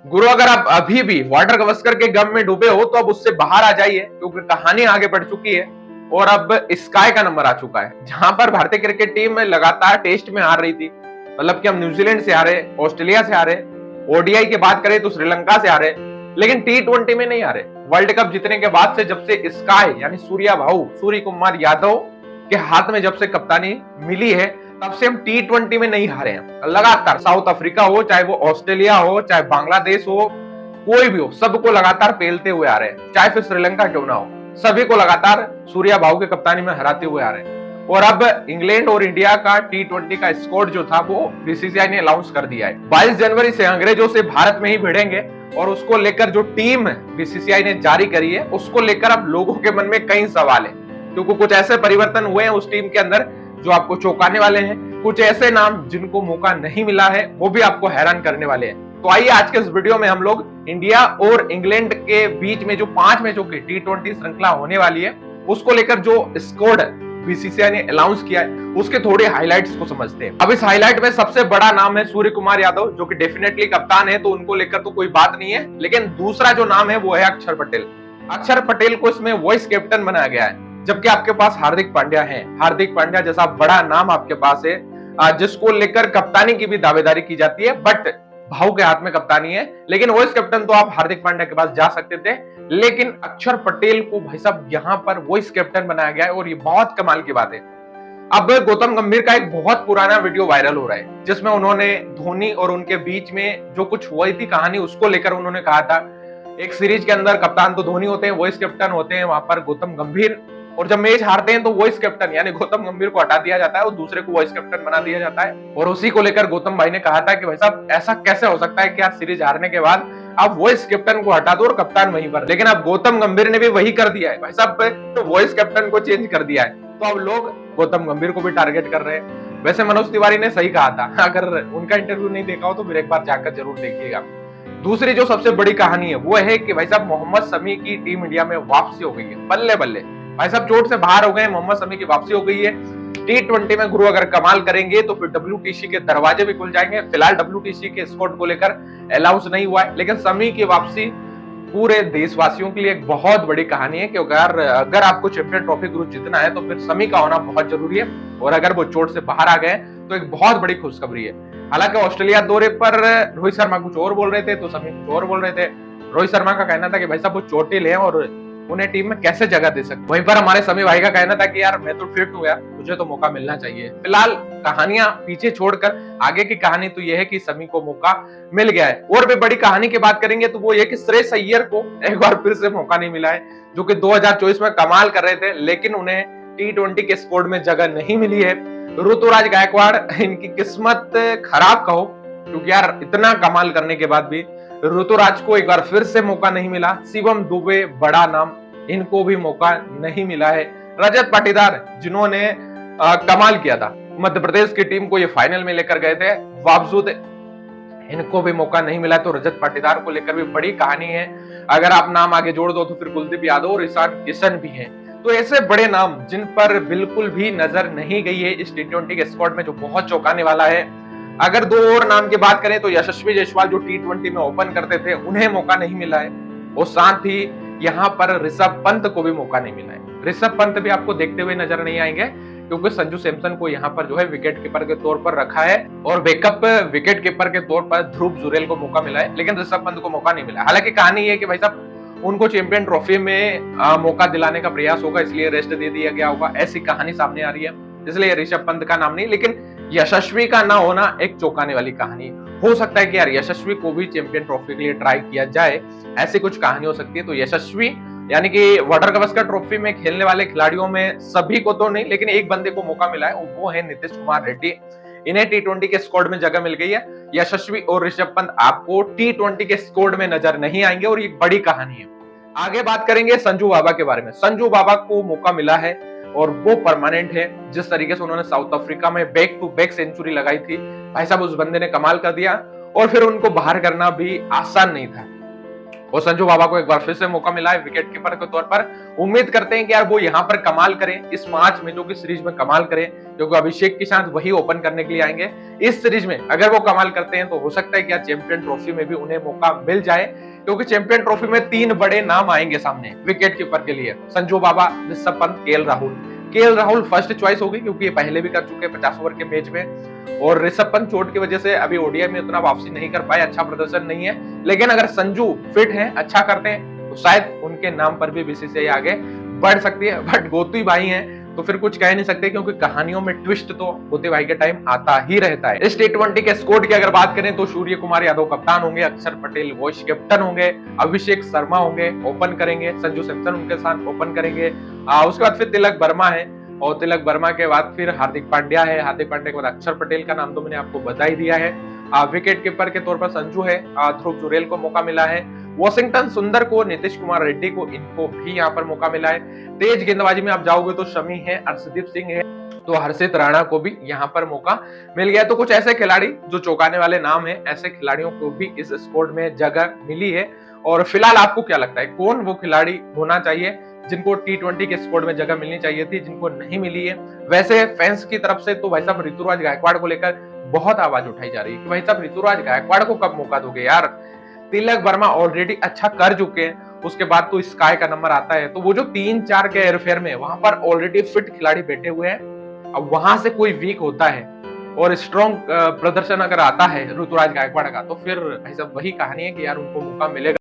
गुरु अगर आप अभी भी वाटर गवस्कर के गम में डूबे हो तो अब उससे बाहर आ जाइए, क्योंकि कहानी आगे बढ़ चुकी है और अब स्काई का नंबर आ चुका है, जहां पर भारतीय क्रिकेट टीम में लगातार टेस्ट में हार रही थी। मतलब कि हम न्यूजीलैंड से हारे, ऑस्ट्रेलिया से हारे, ओडीआई की बात करें तो श्रीलंका से हारे, लेकिन T20 में नहीं हारे। वर्ल्ड कप जीतने के बाद से जब से स्काई यानी सूर्या भाऊ सूर्य कुमार यादव के हाथ में जब से कप्तानी मिली है, तब से हम T20 में नहीं हारे हैं। लगातार साउथ अफ्रीका हो, चाहे वो ऑस्ट्रेलिया हो, चाहे बांग्लादेश हो, कोई भी हो, सबको लगातार पेलते हुए आ रहे हैं। चाहे फिर श्रीलंका क्यों ना हो, सभी को लगातार सूर्या भाऊ के कप्तानी में हराते हुए आ रहे हैं। और अब इंग्लैंड और इंडिया का T20 का स्क्वाड जो था वो बीसीसीआई ने अनाउंस कर दिया है। 22 जनवरी से अंग्रेजों से भारत में ही भिड़ेंगे और उसको लेकर जो टीम बीसीसीआई ने जारी करी है, उसको लेकर अब लोगों के मन में कई सवाल है, क्योंकि कुछ ऐसे परिवर्तन हुए हैं उस टीम के अंदर जो आपको चौंकाने वाले हैं। कुछ ऐसे नाम जिनको मौका नहीं मिला है, वो भी आपको हैरान करने वाले हैं। तो आइए आज के इस वीडियो में हम लोग इंडिया और इंग्लैंड के बीच में जो 5 मैचों की T20 श्रृंखला होने वाली है, उसको लेकर जो स्क्वाड बीसीसीआई ने अनाउंस किया है, उसके थोड़े हाइलाइट्स को समझते हैं। अब इस हाइलाइट में सबसे बड़ा नाम है सूर्य कुमार यादव, जो कि डेफिनेटली कप्तान है, तो उनको लेकर तो कोई बात नहीं है। लेकिन दूसरा जो नाम है वो है अक्षर पटेल। अक्षर पटेल को इसमें वाइस कैप्टन बनाया गया है, जबकि आपके पास हार्दिक पांड्या है। हार्दिक पांड्या जैसा बड़ा नाम आपके पास है, जिसको लेकर कप्तानी की भी दावेदारी की जाती है, बट भाव के हाथ में कप्तानी है। लेकिन वाइस कैप्टन तो आप हार्दिक पांड्या के पास जा सकते थे, लेकिन अक्षर पटेल को भाई साहब यहाँ पर वाइस कैप्टन बनाया गया है, और ये बहुत कमाल की बात है। अब गौतम गंभीर का एक बहुत पुराना वीडियो वायरल हो रहा है, जिसमें उन्होंने धोनी और उनके बीच में जो कुछ हुई थी कहानी, उसको लेकर उन्होंने कहा था एक सीरीज के अंदर कप्तान तो धोनी होते हैं, वाइस कैप्टन होते हैं वहां पर गौतम गंभीर, और जब मैच हारते हैं तो वाइस कैप्टन यानी गौतम गंभीर को हटा दिया जाता है और दूसरे को वाइस कैप्टन बना दिया जाता है। और उसी को लेकर गौतम भाई ने कहा था कि भाई साहब ऐसा कैसे हो सकता है कि आप सीरीज हारने के बाद आप वाइस कैप्टन को हटा दो और कप्तान वहीं पर। लेकिन अब गौतम गंभीर ने भी वही कर दिया है भाई साहब, तो वाइस कैप्टन को चेंज कर दिया है, तो अब लोग गौतम गंभीर को भी टारगेट कर रहे हैं। वैसे मनोज तिवारी ने सही कहा था, अगर उनका इंटरव्यू नहीं देखा हो तो फिर एक बार जाकर जरूर देखिएगा। दूसरी जो सबसे बड़ी कहानी है वो है कि भाई साहब मोहम्मद शमी की टीम इंडिया में वापसी हो गई है। बल्ले बल्ले भाई साहब चोट से बाहर हो गए, मोहम्मद शमी की वापसी हो गई है। T20 में गुरु अगर कमाल करेंगे तो फिर WTC के दरवाजे भी खुल जाएंगे। फिलहाल WTC के स्क्वाड को लेकर अनाउंस नहीं हुआ है, लेकिन शमी की वापसी पूरे देशवासियों के लिए एक बहुत बड़ी कहानी है, क्योंकि अगर आपको चैंपियन ट्रॉफी गुरु जीतना है तो फिर शमी का होना बहुत जरूरी है, और अगर वो चोट से बाहर आ गए तो एक बहुत बड़ी खुशखबरी है। हालांकि ऑस्ट्रेलिया दौरे पर रोहित शर्मा कुछ और बोल रहे थे तो शमी कुछ और बोल रहे थे। रोहित शर्मा का कहना था कि भाई साहब वो चोटिल है और उन्हें टीम में कैसे जगह दे सकते। वहीं पर हमारे शमी भाई का कहना था कि यार मैं तो फिट हूं यार, मुझे तो मौका मिलना चाहिए। फिलहाल कहानियां पीछे छोड़कर आगे की कहानी तो यह है कि शमी को मौका मिल गया है। और भी बड़ी कहानी की बात करेंगे तो वो ये कि श्रेयस अय्यर को एक बार फिर से मौका नहीं मिला है, जो कि 2024 में कमाल कर रहे थे, लेकिन उन्हें T20 के स्क्वाड में जगह नहीं मिली है। ऋतुराज गायकवाड़ इनकी किस्मत खराब कहो, क्योंकि यार इतना कमाल करने के बाद भी ऋतुराज को एक बार फिर से मौका नहीं मिला। शिवम दुबे बड़ा नाम, इनको भी मौका नहीं मिला है। रजत पाटीदार जिन्होंने कमाल किया था, मध्य प्रदेश की टीम को ये फाइनल में लेकर गए थे, बावजूद इनको भी मौका नहीं मिला। तो रजत पाटीदार को लेकर भी बड़ी कहानी है। अगर आप नाम आगे जोड़ दो तो फिर कुलदीप यादव और ईशान किशन भी हैं। तो ऐसे बड़े नाम जिन पर बिल्कुल भी नजर नहीं गई है इस T20 के स्क्वाड में, जो बहुत चौंकाने वाला है। अगर दो और नाम की बात करें तो यशस्वी जायसवाल जो T20 में ओपन करते थे, उन्हें मौका नहीं मिला है, और साथ ही यहाँ पर ऋषभ पंत को भी मौका नहीं मिला है। ऋषभ पंत भी आपको देखते हुए नजर नहीं आएंगे, क्योंकि संजू सैमसन को यहाँ पर जो है विकेट कीपर के तौर पर रखा है, और बैकअप विकेट कीपर के तौर पर ध्रुव जुरेल को मौका मिला है, लेकिन ऋषभ पंत को मौका नहीं मिला। हालांकि कहानी ये है कि भाई साहब उनको चैंपियन ट्रॉफी में मौका दिलाने का प्रयास होगा, इसलिए रेस्ट दे दिया गया होगा, ऐसी कहानी सामने आ रही है, इसलिए ऋषभ पंत का नाम नहीं। लेकिन यशस्वी का ना होना एक चौंकाने वाली कहानी हो सकता है कि यार यशस्वी को भी चैंपियन ट्रॉफी के लिए ट्राई किया जाए, ऐसी कुछ कहानी हो सकती है। तो यशस्वी यानी कि वाटर गवस्कर ट्रॉफी में खेलने वाले खिलाड़ियों में सभी को तो नहीं, लेकिन एक बंदे को मौका मिला है, वो है नीतीश कुमार रेड्डी। इन्हें T20 के स्क्वाड में जगह मिल गई है। यशस्वी और ऋषभ पंत आपको T20 के स्क्वाड में नजर नहीं आएंगे, और ये बड़ी कहानी है। आगे बात करेंगे संजू बाबा के बारे में। संजू बाबा को मौका मिला है और वो परमानेंट है। जिस तरीके से उन्होंने साउथ अफ्रीका में बैक टू बैक सेंचुरी लगाई थी, भाई साहब उस बंदे ने कमाल कर दिया, और फिर उनको बाहर करना भी आसान नहीं था। और संजू बाबा को एक बार फिर से मौका मिला है विकेट कीपर के तौर पर। उम्मीद करते हैं कि यार वो यहाँ पर कमाल करें इस मैच में, जो कि सीरीज में कमाल करें, क्योंकि अभिषेक के साथ वही ओपन करने के लिए आएंगे इस सीरीज में। अगर वो कमाल करते हैं तो हो सकता है कि यार चैंपियन ट्रॉफी में भी उन्हें मौका मिल जाए, क्योंकि चैंपियन ट्रॉफी में 3 बड़े नाम आएंगे सामने विकेट कीपर के लिए, Sanju Baba, Rishabh Pant, KL Rahul first choice होगी, क्योंकि ये पहले भी कर चुके हैं 50 ओवर के मैच में। और ऋषभ पंत चोट की वजह से अभी ओडीआई में उतना वापसी नहीं कर पाए, अच्छा प्रदर्शन नहीं है, लेकिन अगर संजू फिट है, अच्छा करते हैं, तो शायद उनके नाम पर भी बीसीसीआई आगे बढ़ सकती है। बट गोतू भाई हैं तो फिर कुछ कह नहीं सकते, क्योंकि कहानियों में ट्विस्ट तो गोते भाई के टाइम आता ही रहता है। इस टी20 के स्क्वाड की अगर बात करें तो सूर्य कुमार यादव कप्तान होंगे, अक्षर पटेल वाइस कैप्टन होंगे, अभिषेक शर्मा होंगे, ओपन करेंगे, संजू सैमसन उनके साथ ओपन करेंगे। उसके बाद फिर तिलक वर्मा है, और तिलक वर्मा के बाद फिर हार्दिक पांड्या है, हार्दिक पांड्या के बाद अक्षर पटेल का नाम तो मैंने आपको बता ही दिया है। विकेट कीपर के तौर पर संजू है, ध्रुव जुरेल को मौका मिला है, वॉशिंगटन सुंदर को, नीतीश कुमार रेड्डी को, इनको भी यहाँ पर मौका मिला है। तेज गेंदबाजी में आप जाओगे तो शमी है, अर्शदीप सिंह है, तो हर्षित राणा को भी यहाँ पर मौका मिल गया। तो कुछ ऐसे खिलाड़ी जो चौंकाने वाले नाम है, ऐसे खिलाड़ियों को भी इस स्क्वाड में जगह मिली है। और फिलहाल आपको क्या लगता है कौन वो खिलाड़ी होना चाहिए जिनको टी20 के स्क्वाड में जगह मिलनी चाहिए थी, जिनको नहीं मिली है? वैसे फैंस की तरफ से तो भाई साहब ऋतुराज गायकवाड़ को लेकर बहुत आवाज उठाई जा रही है कि भाई साहब ऋतुराज गायकवाड़ को कब मौका दोगे यार, तिलक वर्मा ऑलरेडी अच्छा कर चुके हैं, उसके बाद तो स्काई का नंबर आता है। तो वो जो 3-4 के एयरफेयर में वहां पर ऑलरेडी फिट खिलाड़ी बैठे हुए हैं, अब वहां से कोई वीक होता है और स्ट्रॉन्ग प्रदर्शन अगर आता है ऋतुराज गायकवाड़ का, तो फिर भाई साहब वही कहानी है कि यार उनको मौका मिलेगा।